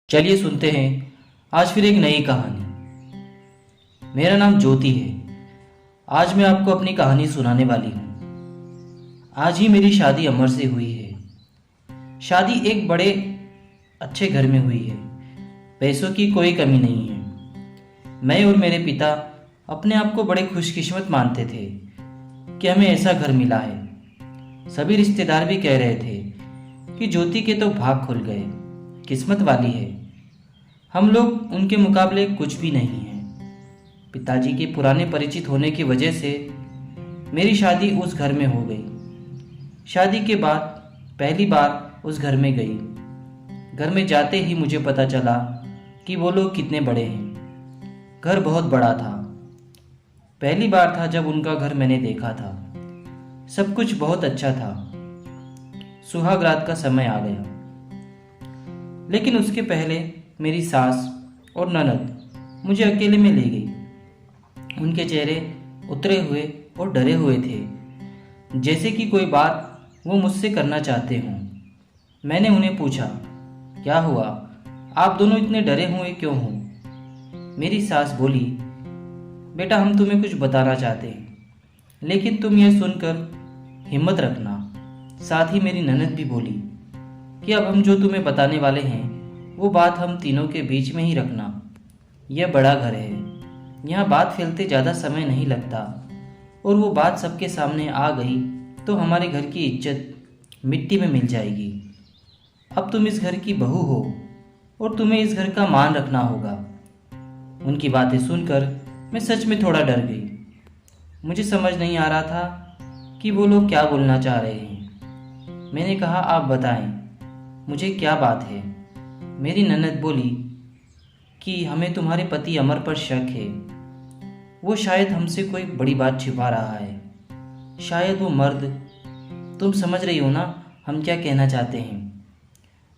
चलिए सुनते हैं आज फिर एक नई कहानी। मेरा नाम ज्योति है। आज मैं आपको अपनी कहानी सुनाने वाली हूँ। आज ही मेरी शादी अमर से हुई है। शादी एक बड़े अच्छे घर में हुई है। पैसों की कोई कमी नहीं है। मैं और मेरे पिता अपने आप को बड़े खुशकिस्मत मानते थे कि हमें ऐसा घर मिला है। सभी रिश्तेदार भी कह रहे थे कि ज्योति के तो भाग खुल गए, किस्मत वाली है। हम लोग उनके मुकाबले कुछ भी नहीं हैं। पिताजी के पुराने परिचित होने की वजह से मेरी शादी उस घर में हो गई। शादी के बाद पहली बार उस घर में गई। घर में जाते ही मुझे पता चला कि वो लोग कितने बड़े हैं। घर बहुत बड़ा था। पहली बार था जब उनका घर मैंने देखा था। सब कुछ बहुत अच्छा था। सुहाग रात का समय आ गया, लेकिन उसके पहले मेरी सास और ननद मुझे अकेले में ले गई। उनके चेहरे उतरे हुए और डरे हुए थे, जैसे कि कोई बात वो मुझसे करना चाहते हों। मैंने उन्हें पूछा, क्या हुआ, आप दोनों इतने डरे हुए क्यों हो? मेरी सास बोली, बेटा हम तुम्हें कुछ बताना चाहते हैं, लेकिन तुम यह सुनकर हिम्मत रखना। साथ ही मेरी ननद भी बोली कि अब हम जो तुम्हें बताने वाले हैं वो बात हम तीनों के बीच में ही रखना। यह बड़ा घर है, यहाँ बात फैलते ज़्यादा समय नहीं लगता, और वो बात सबके सामने आ गई तो हमारे घर की इज्जत मिट्टी में मिल जाएगी। अब तुम इस घर की बहू हो और तुम्हें इस घर का मान रखना होगा। उनकी बातें सुनकर मैं सच में थोड़ा डर गई। मुझे समझ नहीं आ रहा था कि वो लोग क्या बोलना चाह रहे हैं। मैंने कहा, आप बताएं, मुझे क्या बात है? मेरी ननद बोली कि हमें तुम्हारे पति अमर पर शक है। वो शायद हमसे कोई बड़ी बात छिपा रहा है। शायद वो मर्द, तुम समझ रही हो ना हम क्या कहना चाहते हैं।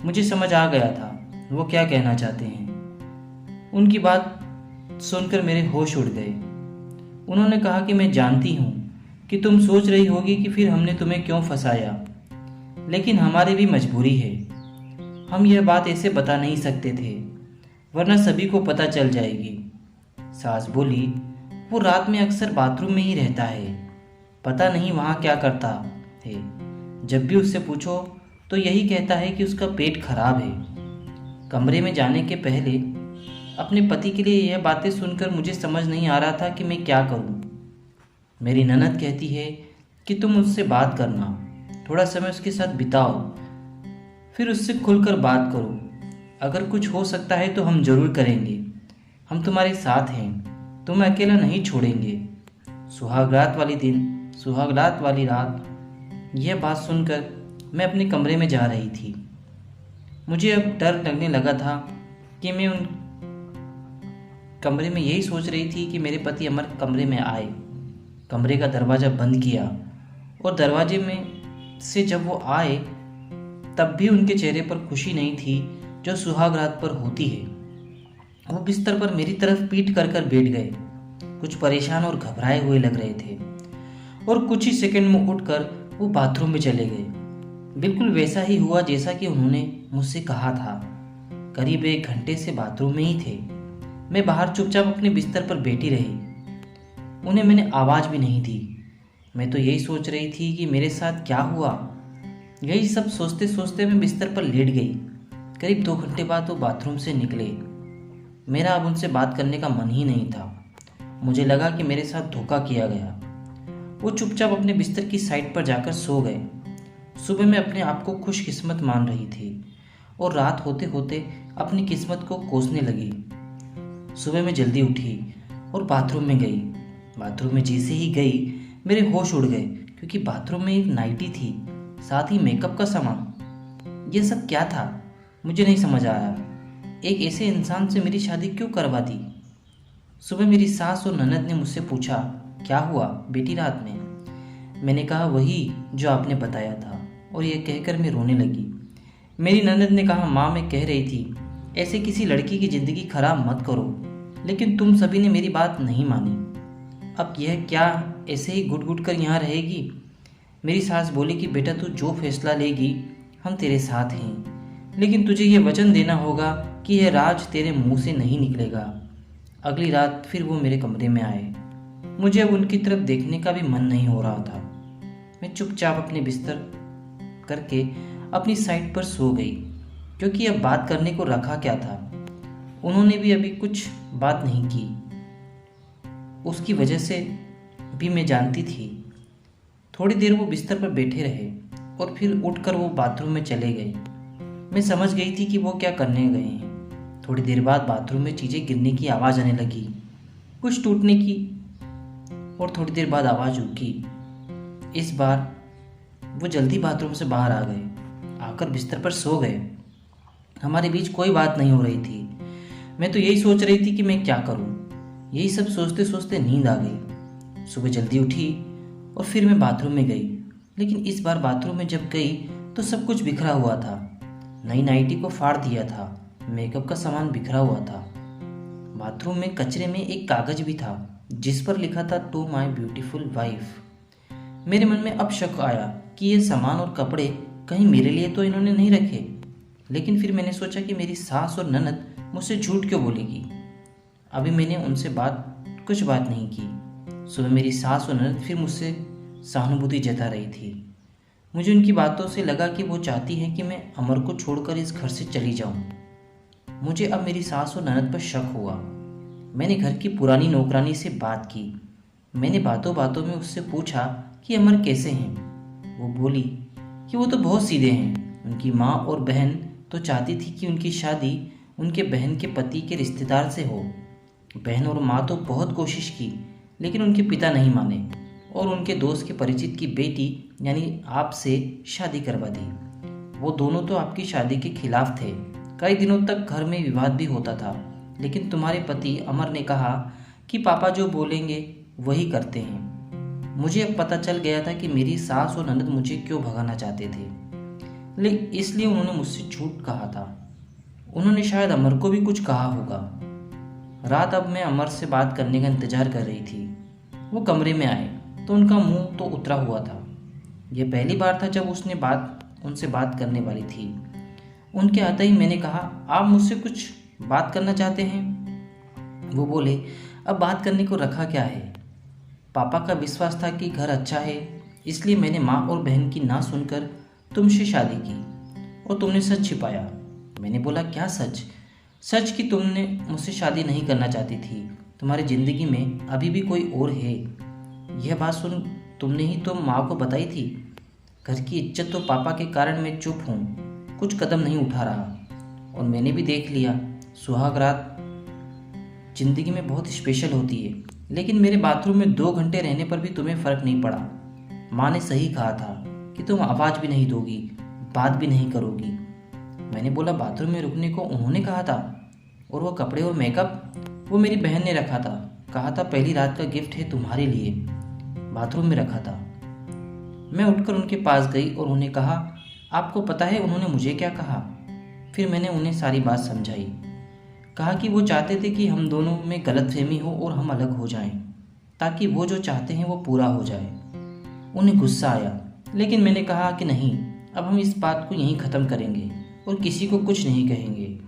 मुझे समझ आ गया था वो क्या कहना चाहते हैं। उनकी बात सुनकर मेरे होश उड़ गए। उन्होंने कहा कि मैं जानती हूँ कि तुम सोच रही होगी कि फिर हमने तुम्हें क्यों फंसाया, लेकिन हमारी भी मजबूरी है। हम यह बात ऐसे बता नहीं सकते थे, वरना सभी को पता चल जाएगी। सास बोली, वो रात में अक्सर बाथरूम में ही रहता है, पता नहीं वहाँ क्या करता है। जब भी उससे पूछो तो यही कहता है कि उसका पेट खराब है। कमरे में जाने के पहले अपने पति के लिए यह बातें सुनकर मुझे समझ नहीं आ रहा था कि मैं क्या करूँ। मेरी ननद कहती है कि तुम उससे बात करना, थोड़ा समय उसके साथ बिताओ, फिर उससे खुलकर बात करो। अगर कुछ हो सकता है तो हम जरूर करेंगे। हम तुम्हारे साथ हैं, तुम्हें अकेला नहीं छोड़ेंगे। सुहागरात वाली दिन, सुहागरात वाली रात, यह बात सुनकर मैं अपने कमरे में जा रही थी। मुझे अब डर लगने लगा था कि मैं उन कमरे में यही सोच रही थी कि मेरे पति अमर कमरे में आए। कमरे का दरवाज़ा बंद किया और दरवाजे में से जब वो आए तब भी उनके चेहरे पर खुशी नहीं थी जो सुहाग रात पर होती है। वो बिस्तर पर मेरी तरफ पीठ कर कर बैठ गए, कुछ परेशान और घबराए हुए लग रहे थे, और कुछ ही सेकंड में उठकर वो बाथरूम में चले गए। बिल्कुल वैसा ही हुआ जैसा कि उन्होंने मुझसे कहा था। करीब 1 घंटे से बाथरूम में ही थे। मैं बाहर चुपचाप अपने बिस्तर पर बैठी रही। उन्हें मैंने आवाज़ भी नहीं दी। मैं तो यही सोच रही थी कि मेरे साथ क्या हुआ। यही सब सोचते सोचते मैं बिस्तर पर लेट गई। करीब 2 घंटे बाद वो बाथरूम से निकले। मेरा अब उनसे बात करने का मन ही नहीं था। मुझे लगा कि मेरे साथ धोखा किया गया। वो चुपचाप अपने बिस्तर की साइड पर जाकर सो गए। सुबह मैं अपने आप को खुशकिस्मत मान रही थी और रात होते होते अपनी किस्मत को कोसने लगी। सुबह मैं जल्दी उठी और बाथरूम में गई। बाथरूम में जैसे ही गई मेरे होश उड़ गए, क्योंकि बाथरूम में एक नाइटी थी, साथ ही मेकअप का सामान। यह सब क्या था मुझे नहीं समझ आया। एक ऐसे इंसान से मेरी शादी क्यों करवा दी? सुबह मेरी सास और ननद ने मुझसे पूछा, क्या हुआ बेटी रात में? मैंने कहा वही जो आपने बताया था, और यह कहकर मैं रोने लगी। मेरी ननद ने कहा, माँ मैं कह रही थी ऐसे किसी लड़की की ज़िंदगी खराब मत करो, लेकिन तुम सभी ने मेरी बात नहीं मानी। अब यह क्या ऐसे ही घुट घुट कर यहाँ रहेगी? मेरी सास बोली कि बेटा तू जो फैसला लेगी हम तेरे साथ हैं, लेकिन तुझे ये वचन देना होगा कि यह राज तेरे मुंह से नहीं निकलेगा। अगली रात फिर वो मेरे कमरे में आए। मुझे अब उनकी तरफ देखने का भी मन नहीं हो रहा था। मैं चुपचाप अपने बिस्तर करके अपनी साइड पर सो गई, क्योंकि अब बात करने को रखा क्या था। उन्होंने भी अभी कुछ बात नहीं की। उसकी वजह से भी मैं जानती थी। थोड़ी देर वो बिस्तर पर बैठे रहे और फिर उठकर वो बाथरूम में चले गए। मैं समझ गई थी कि वो क्या करने गए हैं। थोड़ी देर बाद बाथरूम में चीज़ें गिरने की आवाज़ आने लगी, कुछ टूटने की, और थोड़ी देर बाद आवाज़ रुकी। इस बार वो जल्दी बाथरूम से बाहर आ गए, आकर बिस्तर पर सो गए। हमारे बीच कोई बात नहीं हो रही थी। मैं तो यही सोच रही थी कि मैं क्या करूं। यही सब सोचते सोचते नींद आ गई। सुबह जल्दी उठी और फिर मैं बाथरूम में गई। लेकिन इस बार बाथरूम में जब गई तो सब कुछ बिखरा हुआ था। नई नाइटी को फाड़ दिया था, मेकअप का सामान बिखरा हुआ था। बाथरूम में कचरे में एक कागज भी था जिस पर लिखा था टू माई ब्यूटीफुल वाइफ। मेरे मन में अब शक आया कि ये सामान और कपड़े कहीं मेरे लिए तो इन्होंने नहीं रखे। लेकिन फिर मैंने सोचा कि मेरी सास और ननद मुझसे झूठ क्यों बोलेगी। अभी मैंने उनसे कुछ बात नहीं की। सुबह मेरी सास और ननद फिर मुझसे सहानुभूति जता रही थी। मुझे उनकी बातों से लगा कि वो चाहती है कि मैं अमर को छोड़कर इस घर से चली जाऊं। मुझे अब मेरी सास और ननद पर शक हुआ। मैंने घर की पुरानी नौकरानी से बात की। मैंने बातों बातों में उससे पूछा कि अमर कैसे हैं। वो बोली कि वो तो बहुत सीधे हैं। उनकी माँ और बहन तो चाहती थी कि उनकी शादी उनके बहन के पति के रिश्तेदार से हो। बहन और माँ तो बहुत कोशिश की, लेकिन उनके पिता नहीं माने और उनके दोस्त के परिचित की बेटी यानी आपसे शादी करवा दी। वो दोनों तो आपकी शादी के खिलाफ थे। कई दिनों तक घर में विवाद भी होता था, लेकिन तुम्हारे पति अमर ने कहा कि पापा जो बोलेंगे वही करते हैं। मुझे अब पता चल गया था कि मेरी सास और ननद मुझे क्यों भगाना चाहते थे। लेकिन इसलिए उन्होंने मुझसे झूठ कहा था। उन्होंने शायद अमर को भी कुछ कहा होगा। रात अब मैं अमर से बात करने का इंतजार कर रही थी। वो कमरे में आए तो उनका मुंह तो उतरा हुआ था। यह पहली बार था जब उनसे बात करने वाली थी। उनके आते ही मैंने कहा, आप मुझसे कुछ बात करना चाहते हैं? वो बोले, अब बात करने को रखा क्या है। पापा का विश्वास था कि घर अच्छा है, इसलिए मैंने माँ और बहन की ना सुनकर तुमसे शादी की और तुमने सच छिपाया। मैंने बोला, क्या सच? सच कि तुमने मुझसे शादी नहीं करना चाहती थी। तुम्हारी जिंदगी में अभी भी कोई और है। यह बात सुन तुमने ही तो माँ को बताई थी। घर की इज्जत तो पापा के कारण मैं चुप हूँ, कुछ कदम नहीं उठा रहा। और मैंने भी देख लिया, सुहाग रात जिंदगी में बहुत स्पेशल होती है। लेकिन मेरे बाथरूम में 2 घंटे रहने पर भी तुम्हें फर्क नहीं पड़ा। माँ ने सही कहा था कि तुम आवाज़ भी नहीं दोगी, बात भी नहीं करोगी। मैंने बोला, बाथरूम में रुकने को उन्होंने कहा था, और वो कपड़े और मेकअप वो मेरी बहन ने रखा था। कहा था पहली रात का गिफ्ट है तुम्हारे लिए, बाथरूम में रखा था। मैं उठकर उनके पास गई और उन्हें कहा, आपको पता है उन्होंने मुझे क्या कहा? फिर मैंने उन्हें सारी बात समझाई। कहा कि वो चाहते थे कि हम दोनों में गलतफहमी हो और हम अलग हो जाएं, ताकि वो जो चाहते हैं वो पूरा हो जाए। उन्हें गुस्सा आया, लेकिन मैंने कहा कि नहीं, अब हम इस बात को यहीं ख़त्म करेंगे और किसी को कुछ नहीं कहेंगे।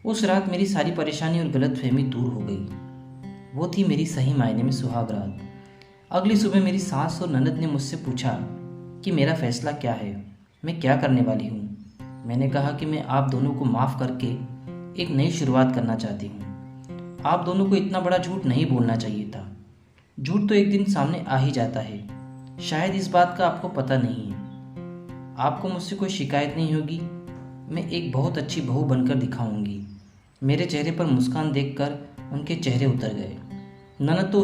उस रात मेरी सारी परेशानी और गलतफहमी दूर हो गई। वो थी मेरी सही मायने में सुहाग रात। अगली सुबह मेरी सास और ननद ने मुझसे पूछा कि मेरा फैसला क्या है, मैं क्या करने वाली हूँ। मैंने कहा कि मैं आप दोनों को माफ़ करके एक नई शुरुआत करना चाहती हूँ। आप दोनों को इतना बड़ा झूठ नहीं बोलना चाहिए था। झूठ तो एक दिन सामने आ ही जाता है। शायद इस बात का आपको पता नहीं है। आपको मुझसे कोई शिकायत नहीं होगी। मैं एक बहुत अच्छी बहू बनकर दिखाऊंगी। मेरे चेहरे पर मुस्कान देखकर उनके चेहरे उतर गए। ननद तो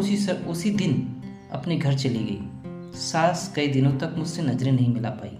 उसी दिन अपने घर चली गई। सास कई दिनों तक मुझसे नजरें नहीं मिला पाई।